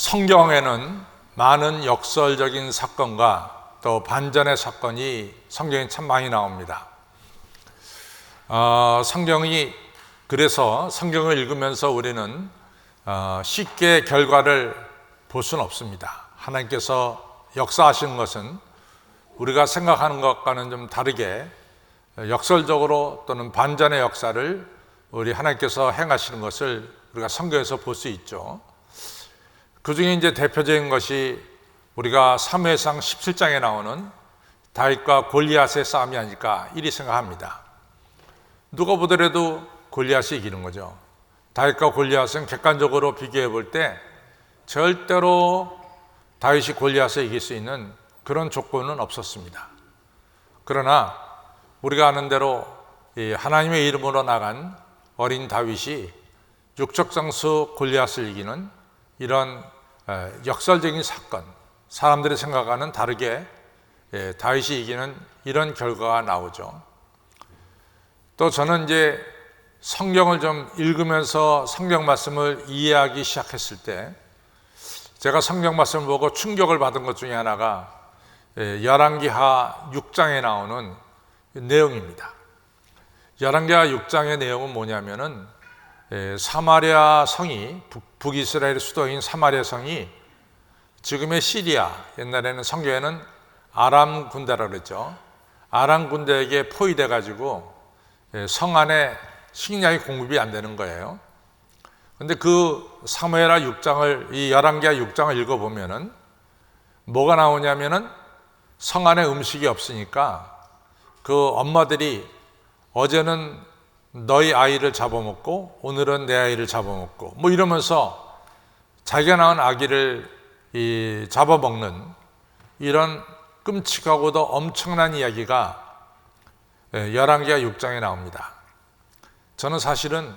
성경에는 많은 역설적인 사건과 또 반전의 사건이 성경에 참 많이 나옵니다. 그래서 성경을 읽으면서 우리는 쉽게 결과를 볼 수는 없습니다. 하나님께서 역사하시는 것은 우리가 생각하는 것과는 좀 다르게 역설적으로 또는 반전의 역사를 우리 하나님께서 행하시는 것을 우리가 성경에서 볼 수 있죠. 그 중에 이제 대표적인 것이 우리가 사무엘상 17장에 나오는 다윗과 골리앗의 싸움이 아닐까 이리 생각합니다. 누가 보더라도 골리앗이 이기는 거죠. 다윗과 골리앗은 객관적으로 비교해 볼 때 절대로 다윗이 골리앗을 이길 수 있는 그런 조건은 없었습니다. 그러나 우리가 아는 대로 하나님의 이름으로 나간 어린 다윗이 육적 장수 골리앗을 이기는 이런 역설적인 사건, 사람들이 생각하는 다르게 다윗이 이기는 이런 결과가 나오죠. 또 저는 이제 성경을 좀 읽으면서 성경 말씀을 이해하기 시작했을 때 제가 성경 말씀을 보고 충격을 받은 것 중에 하나가 열왕기하 6장에 나오는 내용입니다. 열왕기하 6장의 내용은 뭐냐면은 사마리아 성이 북이스라엘 수도인 사마리아 성이 지금의 시리아, 옛날에는 성경에는 아람 군대라고 그랬죠. 아람 군대에게 포위돼 가지고 성 안에 식량이 공급이 안 되는 거예요. 근데 그 사무엘하 6장을 이 열왕기하 6장을 읽어 보면은 뭐가 나오냐면은 성 안에 음식이 없으니까 그 엄마들이 어제는 너희 아이를 잡아먹고 오늘은 내 아이를 잡아먹고 뭐 이러면서 자기가 낳은 아기를 잡아먹는 이런 끔찍하고도 엄청난 이야기가 열왕기하 6장에 나옵니다. 저는 사실은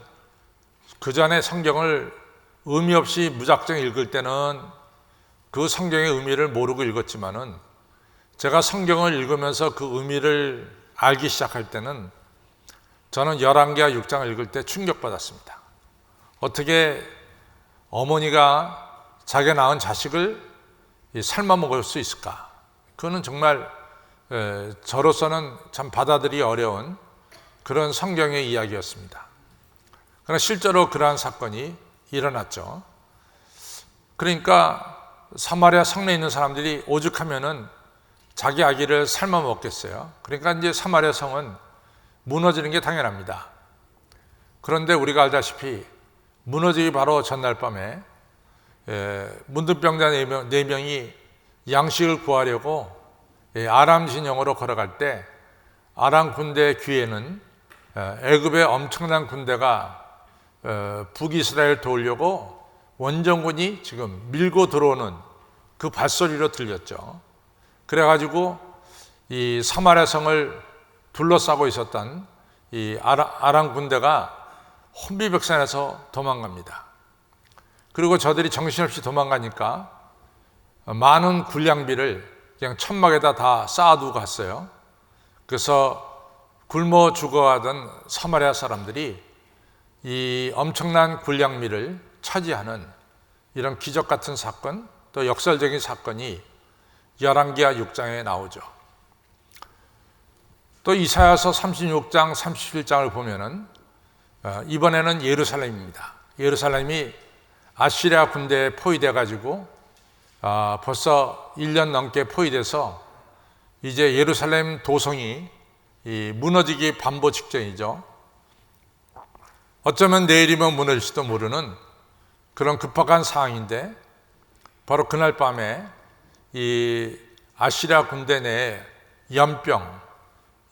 그 전에 성경을 의미 없이 무작정 읽을 때는 그 성경의 의미를 모르고 읽었지만은 제가 성경을 읽으면서 그 의미를 알기 시작할 때는 저는 열왕기하 6장을 읽을 때 충격받았습니다. 어떻게 어머니가 자기가 낳은 자식을 삶아 먹을 수 있을까? 그거는 정말 저로서는 참 받아들이기 어려운 그런 성경의 이야기였습니다. 그러나 실제로 그러한 사건이 일어났죠. 그러니까 사마리아 성내에 있는 사람들이 오죽하면은 자기 아기를 삶아 먹겠어요. 그러니까 이제 사마리아 성은 무너지는 게 당연합니다. 그런데 우리가 알다시피 무너지기 바로 전날 밤에 문둥병자 4명이 양식을 구하려고 아람 진영으로 걸어갈 때 아람 군대의 귀에는 애굽의 엄청난 군대가 북이스라엘 도우려고 원정군이 지금 밀고 들어오는 그 발소리로 들렸죠. 그래가지고 이 사마리아 성을 둘러싸고 있었던 이 아람 군대가 혼비백산해서 도망갑니다. 그리고 저들이 정신없이 도망가니까 많은 군량비를 그냥 천막에다 다 쌓아두고 갔어요. 그래서 굶어 죽어가던 사마리아 사람들이 이 엄청난 군량미를 차지하는 이런 기적 같은 사건, 또 역설적인 사건이 열왕기하 6장에 나오죠. 또 이사야서 36장, 37장을 보면은 이번에는 예루살렘입니다. 예루살렘이 아시리아 군대에 포위돼 가지고 벌써 1년 넘게 포위돼서 이제 예루살렘 도성이 무너지기 반보 직전이죠. 어쩌면 내일이면 무너질지도 모르는 그런 급박한 상황인데 바로 그날 밤에 이 아시리아 군대 내에 연병,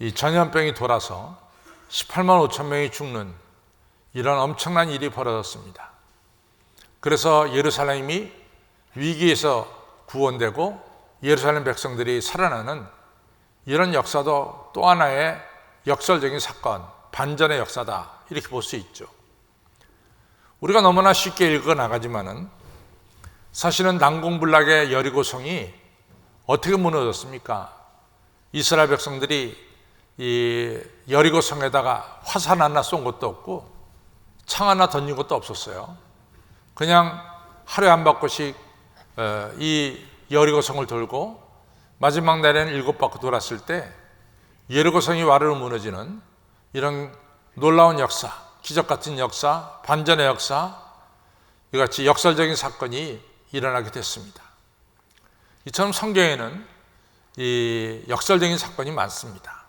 이 전염병이 돌아서 18만 5천 명이 죽는 이런 엄청난 일이 벌어졌습니다. 그래서 예루살렘이 위기에서 구원되고 예루살렘 백성들이 살아나는 이런 역사도 또 하나의 역설적인 사건, 반전의 역사다 이렇게 볼 수 있죠. 우리가 너무나 쉽게 읽어 나가지만은 사실은 난공불락의 여리고성이 어떻게 무너졌습니까? 이스라엘 백성들이 이 여리고성에다가 화살 하나 쏜 것도 없고 창 하나 던진 것도 없었어요. 그냥 하루에 한 바퀴씩 이 여리고성을 돌고 마지막 날에는 7바퀴 돌았을 때 여리고성이 와르르 무너지는 이런 놀라운 역사, 기적 같은 역사, 반전의 역사, 이같이 역설적인 사건이 일어나게 됐습니다. 이처럼 성경에는 이 역설적인 사건이 많습니다.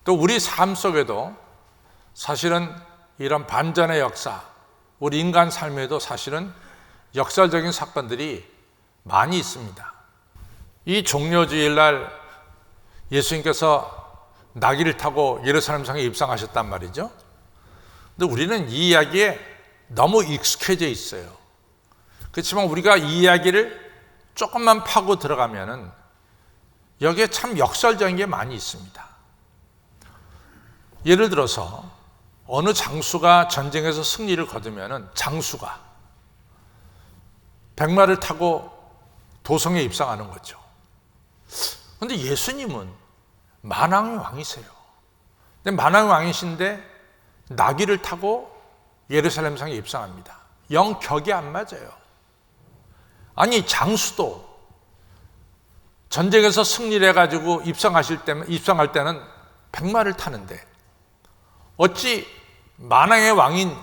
또 우리 삶 속에도 사실은 이런 반전의 역사, 우리 인간 삶에도 사실은 역설적인 사건들이 많이 있습니다. 이 종려주일날 예수님께서 나귀를 타고 예루살렘 성에 입성하셨단 말이죠. 근데 우리는 이 이야기에 너무 익숙해져 있어요. 그렇지만 우리가 이 이야기를 조금만 파고 들어가면은 여기에 참 역설적인 게 많이 있습니다. 예를 들어서 어느 장수가 전쟁에서 승리를 거두면은 장수가 백마를 타고 도성에 입성하는 거죠. 그런데 예수님은 만왕의 왕이세요. 근데 만왕의 왕이신데 나귀를 타고 예루살렘 성에 입성합니다. 영 격이 안 맞아요. 아니 장수도 전쟁에서 승리를 해가지고 입성할 때는 백마를 타는데 어찌 만왕의 왕인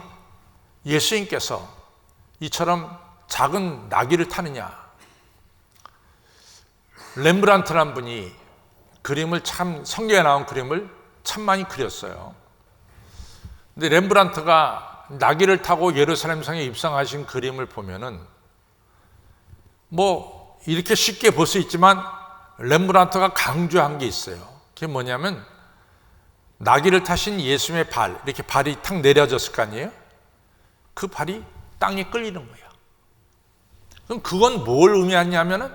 예수님께서 이처럼 작은 나귀를 타느냐. 렘브란트라는 분이 그림을 참 성경에 나온 그림을 참 많이 그렸어요. 근데 렘브란트가 나귀를 타고 예루살렘 성에 입성하신 그림을 보면은 뭐 이렇게 쉽게 볼 수 있지만 렘브란트가 강조한 게 있어요. 그게 뭐냐면 나귀를 타신 예수님의 발, 이렇게 발이 탁 내려졌을 거 아니에요? 그 발이 땅에 끌리는 거예요. 그럼 그건 뭘 의미하냐면은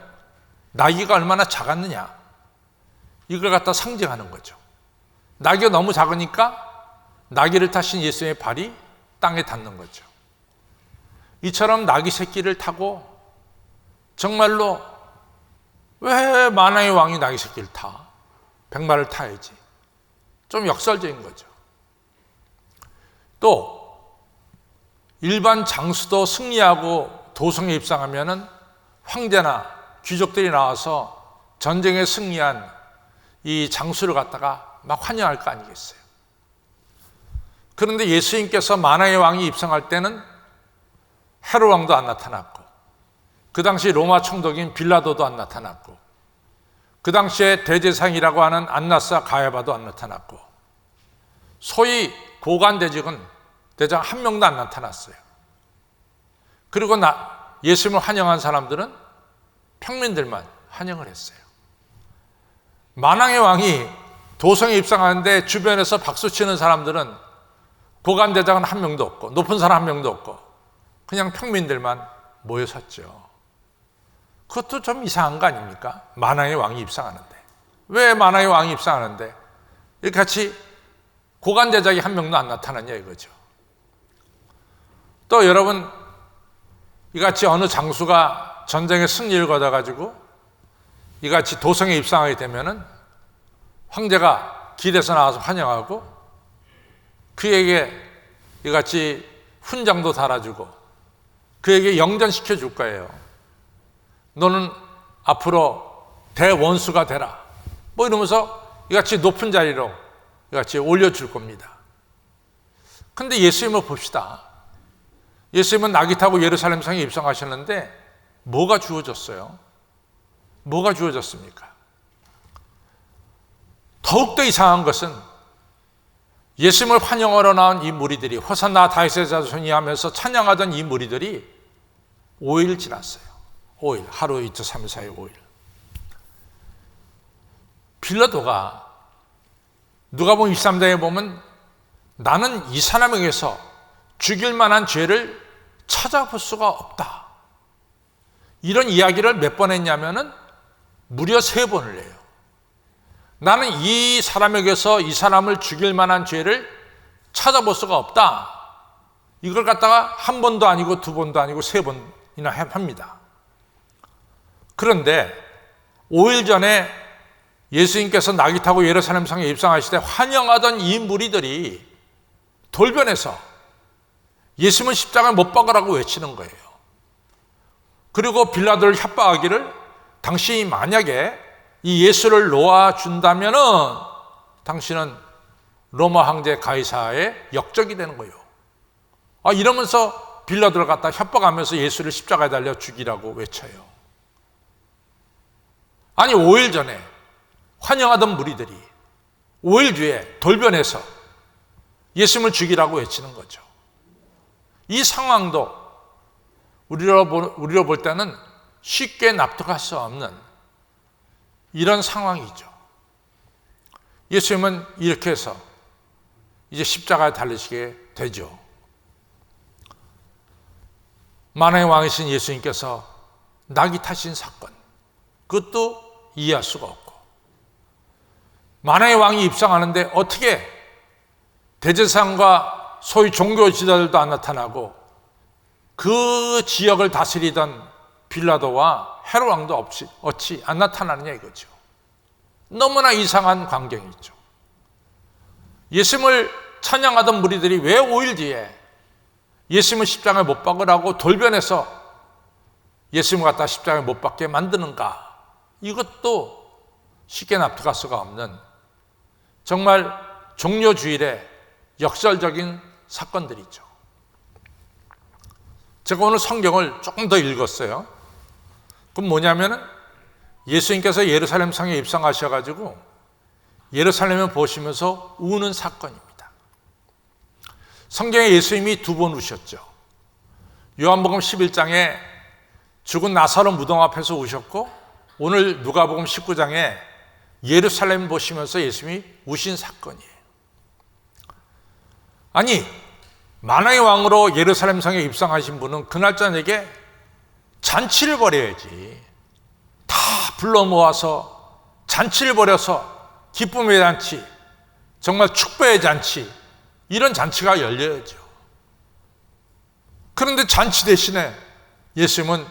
나귀가 얼마나 작았느냐, 이걸 갖다 상징하는 거죠. 나귀가 너무 작으니까 나귀를 타신 예수님의 발이 땅에 닿는 거죠. 이처럼 나귀 새끼를 타고 정말로 왜 만왕의 왕이 나귀 새끼를 타? 백마를 타야지. 좀 역설적인 거죠. 또 일반 장수도 승리하고 도성에 입성하면은 황제나 귀족들이 나와서 전쟁에 승리한 이 장수를 갖다가 막 환영할 거 아니겠어요. 그런데 예수님께서 만왕의 왕이 입성할 때는 헤롯 왕도 안 나타났고, 그 당시 로마 총독인 빌라도도 안 나타났고, 그 당시에 대제사장이라고 하는 안나스와 가야바도 안 나타났고, 소위 고관 대장 한 명도 안 나타났어요. 그리고 예수님을 환영한 사람들은 평민들만 환영을 했어요. 만왕의 왕이 도성에 입성하는데 주변에서 박수치는 사람들은 고관 대장은 한 명도 없고 높은 사람 한 명도 없고 그냥 평민들만 모여 섰죠. 그것도 좀 이상한 거 아닙니까? 만왕의 왕이 입성하는데. 왜 만왕의 왕이 입성하는데 이렇게 같이 고관 대장이 한 명도 안 나타났냐 이거죠. 또 여러분, 이같이 어느 장수가 전쟁에 승리를 거둬가지고 이같이 도성에 입성하게 되면은 황제가 길에서 나와서 환영하고 그에게 이같이 훈장도 달아주고 그에게 영전시켜 줄 거예요. 너는 앞으로 대원수가 되라. 뭐 이러면서 이같이 높은 자리로 이같이 올려줄 겁니다. 근데 예수님을 봅시다. 예수님은 나귀 타고 예루살렘 성에 입성하셨는데 뭐가 주어졌어요? 뭐가 주어졌습니까? 더욱더 이상한 것은 예수님을 환영하러 나온 이 무리들이 호산나 다윗의 자손이 하면서 찬양하던 이 무리들이 5일 지났어요. 5일, 하루 이틀 3일 4일 5일. 빌라도가 누가복음 23장에 보면 나는 이 사람에게서 죽일 만한 죄를 찾아볼 수가 없다. 이런 이야기를 몇 번 했냐면은 무려 3번을 해요. 나는 이 사람에게서 이 사람을 죽일 만한 죄를 찾아볼 수가 없다. 이걸 갖다가 한 번도 아니고 2번도 아니고 3번이나 합니다. 그런데 5일 전에 예수님께서 나귀 타고 예루살렘 성에 입성하실 때 환영하던 이 무리들이 돌변해서 예수님은 십자가에 못 박으라고 외치는 거예요. 그리고 빌라도를 협박하기를 당신이 만약에 이 예수를 놓아준다면은 당신은 로마 황제 가이사의 역적이 되는 거예요. 이러면서 빌라도를 갖다 협박하면서 예수를 십자가에 달려 죽이라고 외쳐요. 아니 5일 전에 환영하던 무리들이 5일 뒤에 돌변해서 예수님을 죽이라고 외치는 거죠. 이 상황도 우리로 볼 때는 쉽게 납득할 수 없는 이런 상황이죠. 예수님은 이렇게 해서 이제 십자가에 달리시게 되죠. 만왕의 왕이신 예수님께서 낙이 타신 사건, 그것도 이해할 수가 없고, 만왕의 왕이 입성하는데 어떻게 대제사장과 소위 종교 지도자들도 안 나타나고 그 지역을 다스리던 빌라도와 헤롯 왕도 어찌 안 나타나느냐 이거죠. 너무나 이상한 광경이죠. 예수님을 찬양하던 무리들이 왜 5일 뒤에 예수님을 십자가에 못 박으라고 돌변해서 예수님을 갖다 십자가에 못 박게 만드는가? 이것도 쉽게 납득할 수가 없는 정말 종료주일의 역설적인 사건들이죠. 제가 오늘 성경을 조금 더 읽었어요. 그럼 뭐냐면은 예수님께서 예루살렘 성에 입성하셔가지고 예루살렘을 보시면서 우는 사건입니다. 성경에 예수님이 2번 우셨죠. 요한복음 11장에 죽은 나사로 무덤 앞에서 우셨고, 오늘 누가복음 19장에 예루살렘 보시면서 예수님이 우신 사건이에요. 아니, 만왕의 왕으로 예루살렘 성에 입성하신 분은 그날 저녁에 잔치를 벌여야지. 다 불러 모아서 잔치를 벌여서 기쁨의 잔치, 정말 축배의 잔치, 이런 잔치가 열려야죠. 그런데 잔치 대신에 예수님은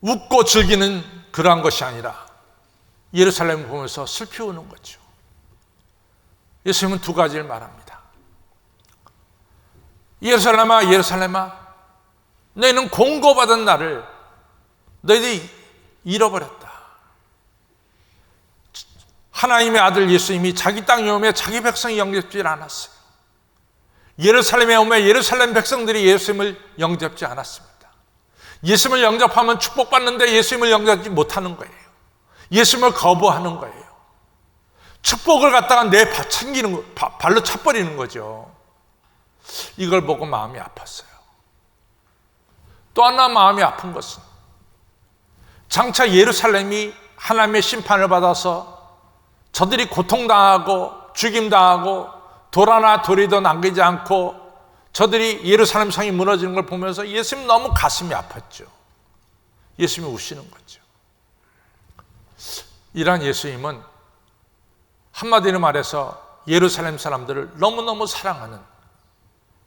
웃고 즐기는 그러한 것이 아니라 예루살렘을 보면서 슬피 우는 거죠. 예수님은 2가지를 말합니다. 예루살렘아, 예루살렘아, 너희는 공고받은 나를 너희들이 잃어버렸다. 하나님의 아들 예수님이 자기 땅에 오며 자기 백성이 영접지 않았어요. 예루살렘에 오며 예루살렘 백성들이 예수님을 영접지 않았습니다. 예수님을 영접하면 축복받는데 예수님을 영접하지 못하는 거예요. 예수님을 거부하는 거예요. 축복을 갖다가 내 발로 차버리는 거죠. 이걸 보고 마음이 아팠어요. 또 하나 마음이 아픈 것은 장차 예루살렘이 하나님의 심판을 받아서 저들이 고통당하고 죽임당하고 돌 하나 돌이도 남기지 않고 저들이 예루살렘 성이 무너지는 걸 보면서 예수님 너무 가슴이 아팠죠. 예수님이 우시는 거죠. 이러한 예수님은 한마디로 말해서 예루살렘 사람들을 너무너무 사랑하는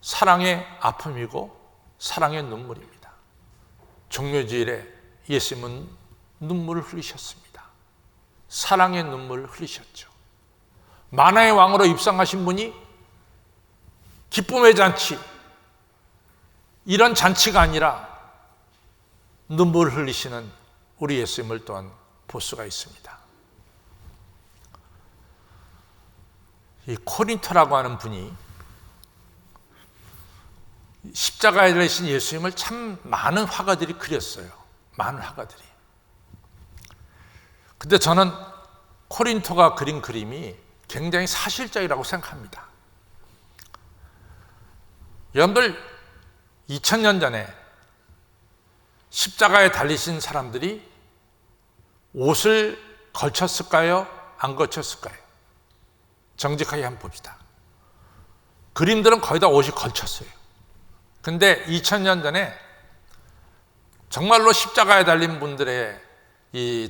사랑의 아픔이고 사랑의 눈물입니다. 종료주일에 예수님은 눈물을 흘리셨습니다. 사랑의 눈물을 흘리셨죠. 만왕의 왕으로 입성하신 분이 기쁨의 잔치, 이런 잔치가 아니라 눈물을 흘리시는 우리 예수님을 또한 볼 수가 있습니다. 이 코린토라고 하는 분이 십자가에 달리신 예수님을 참 많은 화가들이 그렸어요. 많은 화가들이. 근데 저는 코린토가 그린 그림이 굉장히 사실적이라고 생각합니다. 여러분들 2000년 전에 십자가에 달리신 사람들이 옷을 걸쳤을까요? 안 걸쳤을까요? 정직하게 한번 봅시다. 그림들은 거의 다 옷이 걸쳤어요. 근데 2000년 전에 정말로 십자가에 달린 분들의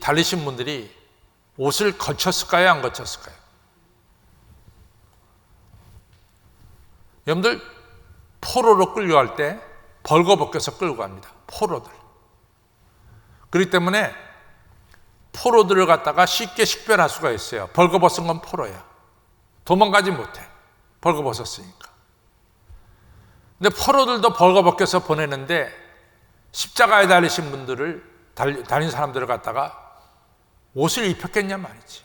달리신 분들이 옷을 걸쳤을까요? 안 걸쳤을까요? 여러분들 포로로 끌려갈 때 벌거벗겨서 끌고 갑니다. 포로들. 그렇기 때문에 포로들을 갖다가 쉽게 식별할 수가 있어요. 벌거벗은 건 포로야. 도망가지 못해. 벌거벗었으니까. 근데 포로들도 벌거벗겨서 보내는데 십자가에 달리신 분들을 달린 사람들을 갖다가 옷을 입혔겠냐 말이지.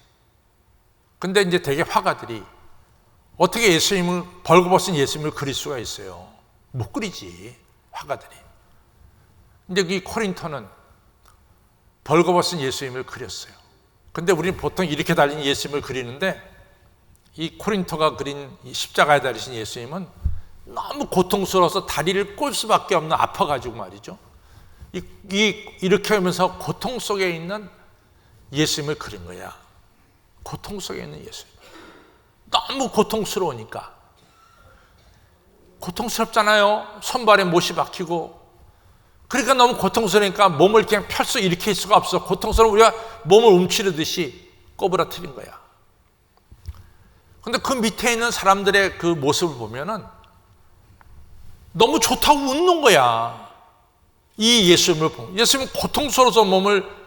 근데 이제 대개 화가들이 어떻게 예수님을 벌거벗은 예수님을 그릴 수가 있어요? 못 그리지, 화가들이. 근데 이 코린토는 벌거벗은 예수님을 그렸어요. 근데 우리는 보통 이렇게 달린 예수님을 그리는데 이 코린토가 그린 이 십자가에 달리신 예수님은 너무 고통스러워서 다리를 꼴 수밖에 없는, 아파가지고 말이죠. 이렇게 하면서 고통 속에 있는 예수님을 그린 거야. 고통 속에 있는 예수님. 너무 고통스러우니까. 고통스럽잖아요. 손발에 못이 박히고. 그러니까 너무 고통스러우니까 몸을 그냥 펼쳐 일으킬 수가 없어. 고통스러운 우리가 몸을 움츠르듯이 꼬부라뜨린 거야. 근데 그 밑에 있는 사람들의 그 모습을 보면은 너무 좋다고 웃는 거야. 이 예수님을 보면. 예수님은 고통스러워서 몸을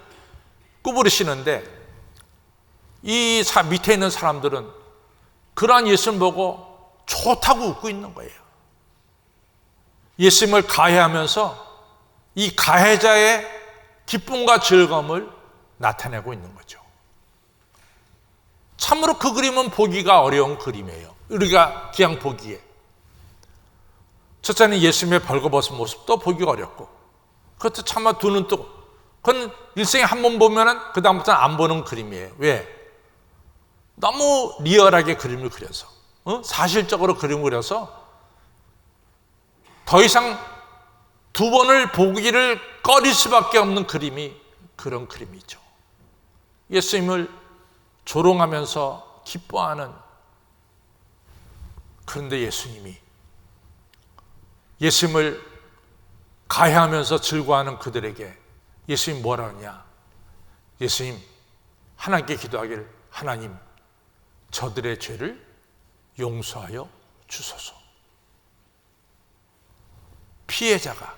구부리시는데 이 밑에 있는 사람들은 그러한 예수님 보고 좋다고 웃고 있는 거예요. 예수님을 가해하면서 이 가해자의 기쁨과 즐거움을 나타내고 있는 거죠. 참으로 그 그림은 보기가 어려운 그림이에요. 우리가 그냥 보기에. 첫째는 예수님의 벌거벗은 모습도 보기가 어렵고, 그것도 차마 두 눈 뜨고, 그건 일생에 한 번 보면은 그 다음부터는 안 보는 그림이에요. 왜? 너무 리얼하게 그림을 그려서, 사실적으로 그림을 그려서 더 이상 두 번을 보기를 꺼릴 수밖에 없는 그림이 그런 그림이죠. 예수님을 조롱하면서 기뻐하는, 그런데 예수님을 가해하면서 즐거워하는 그들에게 예수님 뭐라 하냐? 예수님 하나님께 기도하기를, 하나님 저들의 죄를 용서하여 주소서. 피해자가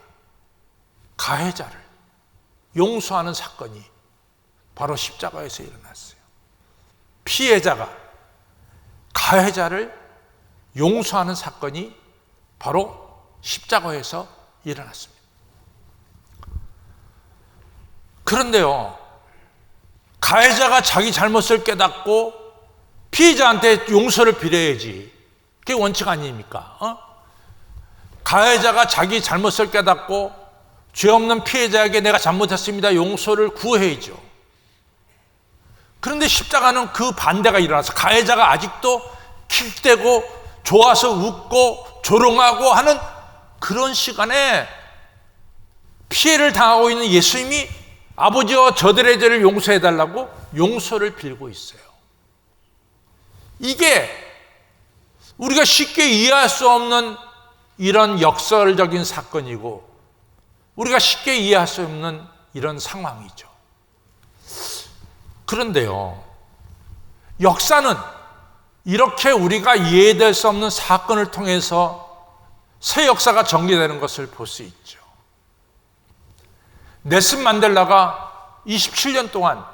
가해자를 용서하는 사건이 바로 십자가에서 일어났어요. 피해자가 가해자를 용서하는 사건이 바로 십자가에서 일어났습니다. 그런데요, 가해자가 자기 잘못을 깨닫고 피해자한테 용서를 빌어야지. 그게 원칙 아닙니까? 가해자가 자기 잘못을 깨닫고 죄 없는 피해자에게 내가 잘못했습니다, 용서를 구해야죠. 그런데 십자가는 그 반대가 일어나서 가해자가 아직도 킥대고 좋아서 웃고 조롱하고 하는 그런 시간에 피해를 당하고 있는 예수님이 아버지와 저들의 죄를 용서해달라고 용서를 빌고 있어요. 이게 우리가 쉽게 이해할 수 없는 이런 역설적인 사건이고, 우리가 쉽게 이해할 수 없는 이런 상황이죠. 그런데요, 역사는 이렇게 우리가 이해될 수 없는 사건을 통해서 새 역사가 전개되는 것을 볼 수 있죠. 넬슨 만델라가 27년 동안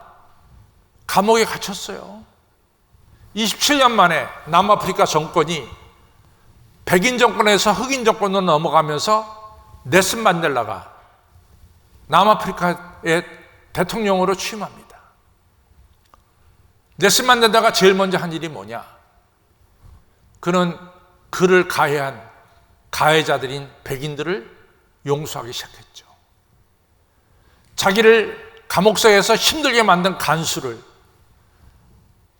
감옥에 갇혔어요. 27년 만에 남아프리카 정권이 백인 정권에서 흑인 정권으로 넘어가면서 넬슨 만델라가 남아프리카의 대통령으로 취임합니다. 넬슨 만델라가 제일 먼저 한 일이 뭐냐? 그는 그를 가해한 가해자들인 백인들을 용서하기 시작했죠. 자기를 감옥서에서 힘들게 만든 간수를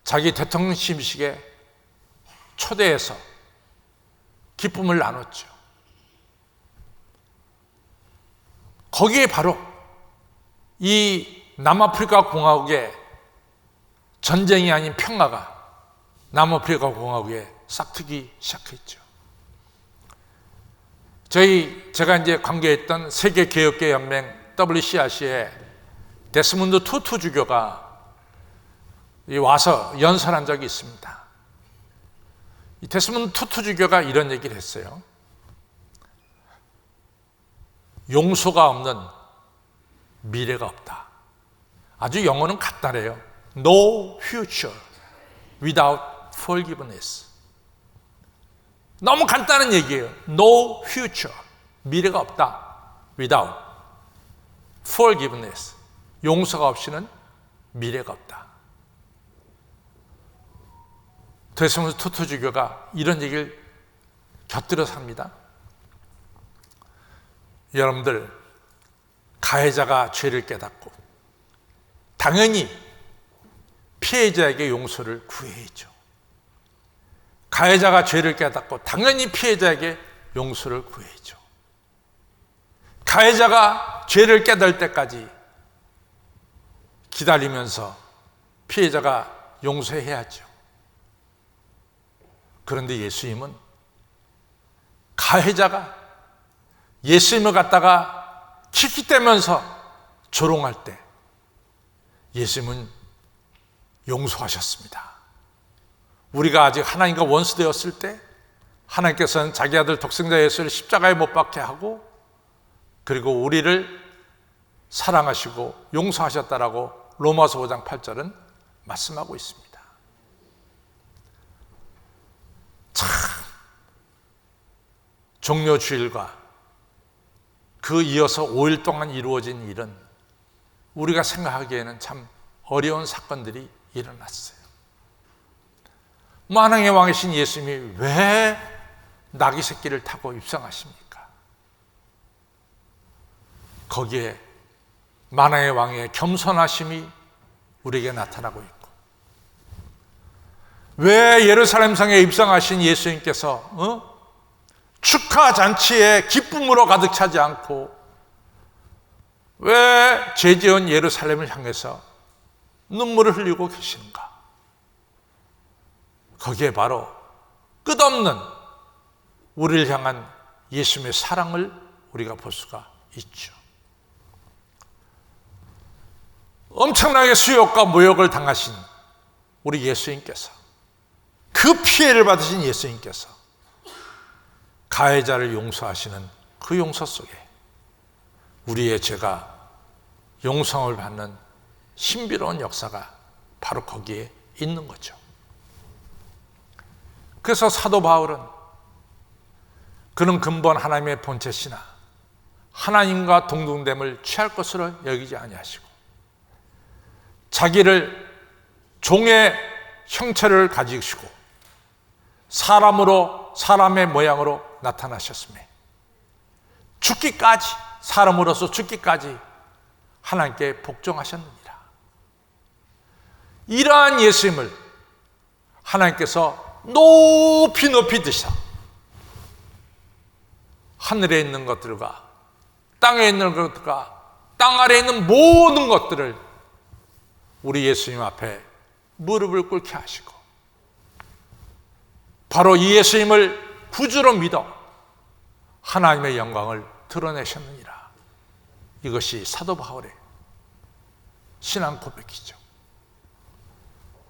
자기 대통령 취임식에 초대해서 기쁨을 나눴죠. 거기에 바로 이 남아프리카 공화국의 전쟁이 아닌 평화가 남아프리카 공화국에 싹트기 시작했죠. 제가 이제 관계했던 세계개혁계 연맹 WCRC에 데스몬드 투투 주교가 와서 연설한 적이 있습니다. 이 데스몬드 투투 주교가 이런 얘기를 했어요. 용서가 없는 미래가 없다. 아주 영어는 간단해요. No future without forgiveness. 너무 간단한 얘기예요. No future, 미래가 없다. without, forgiveness, 용서가 없이는 미래가 없다. 데스몬드 투투주교가 이런 얘기를 곁들여서 합니다. 여러분들, 가해자가 죄를 깨닫고 당연히 피해자에게 용서를 구해야죠. 가해자가 죄를 깨닫고 당연히 피해자에게 용서를 구해야죠. 가해자가 죄를 깨달을 때까지 기다리면서 피해자가 용서해야죠. 그런데 예수님은 가해자가 예수님을 갖다가 킥킥대면서 조롱할 때 예수님은 용서하셨습니다. 우리가 아직 하나님과 원수되었을 때 하나님께서는 자기 아들 독생자 예수를 십자가에 못 박게 하고 그리고 우리를 사랑하시고 용서하셨다라고 로마서 5장 8절은 말씀하고 있습니다. 참, 종료주일과 그 이어서 5일 동안 이루어진 일은 우리가 생각하기에는 참 어려운 사건들이 일어났어요. 만왕의 왕이신 예수님이 왜 나귀 새끼를 타고 입성하십니까? 거기에 만왕의 왕의 겸손하심이 우리에게 나타나고 있고, 왜 예루살렘 성에 입성하신 예수님께서 축하 잔치에 기쁨으로 가득 차지 않고 왜 죄지은 예루살렘을 향해서 눈물을 흘리고 계시는가? 거기에 바로 끝없는 우리를 향한 예수님의 사랑을 우리가 볼 수가 있죠. 엄청나게 수욕과 모욕을 당하신 우리 예수님께서, 그 피해를 받으신 예수님께서 가해자를 용서하시는 그 용서 속에 우리의 죄가 용서를 받는 신비로운 역사가 바로 거기에 있는 거죠. 그래서 사도 바울은 그는 근본 하나님의 본체시나 하나님과 동등됨을 취할 것으로 여기지 아니하시고 자기를 종의 형체를 가지시고 사람의 모양으로 나타나셨으며 죽기까지, 사람으로서 죽기까지 하나님께 복종하셨느니라. 이러한 예수님을 하나님께서 높이 높이 드셔 하늘에 있는 것들과 땅에 있는 것들과 땅 아래에 있는 모든 것들을 우리 예수님 앞에 무릎을 꿇게 하시고 바로 이 예수님을 구주로 믿어 하나님의 영광을 드러내셨느니라. 이것이 사도 바울의 신앙 고백이죠.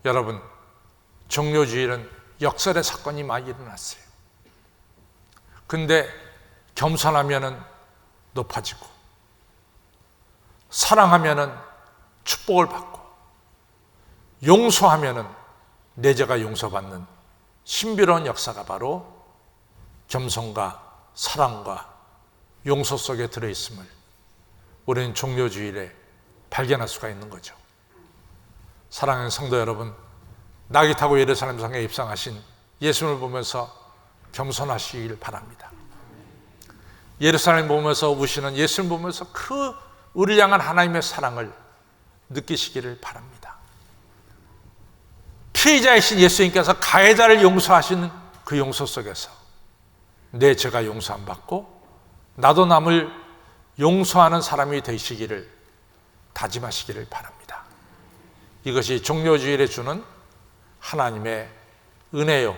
여러분, 종료주일은 역설의 사건이 많이 일어났어요. 근데 겸손하면은 높아지고 사랑하면은 축복을 받고 용서하면은 내 죄가 용서받는 신비로운 역사가 바로 겸손과 사랑과 용서 속에 들어있음을 우리는 종료주일에 발견할 수가 있는 거죠. 사랑하는 성도 여러분, 나귀 타고 예루살렘 성에 입성하신 예수님을 보면서 겸손하시길 바랍니다. 예루살렘 보면서 우시는 예수님 보면서 그 우리를 향한 하나님의 사랑을 느끼시기를 바랍니다. 피해자이신 예수님께서 가해자를 용서하시는 그 용서 속에서 내 죄가 용서 안 받고 나도 남을 용서하는 사람이 되시기를 다짐하시기를 바랍니다. 이것이 종료주일에 주는 하나님의 은혜요,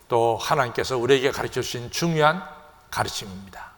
또 하나님께서 우리에게 가르쳐 주신 중요한 가르침입니다.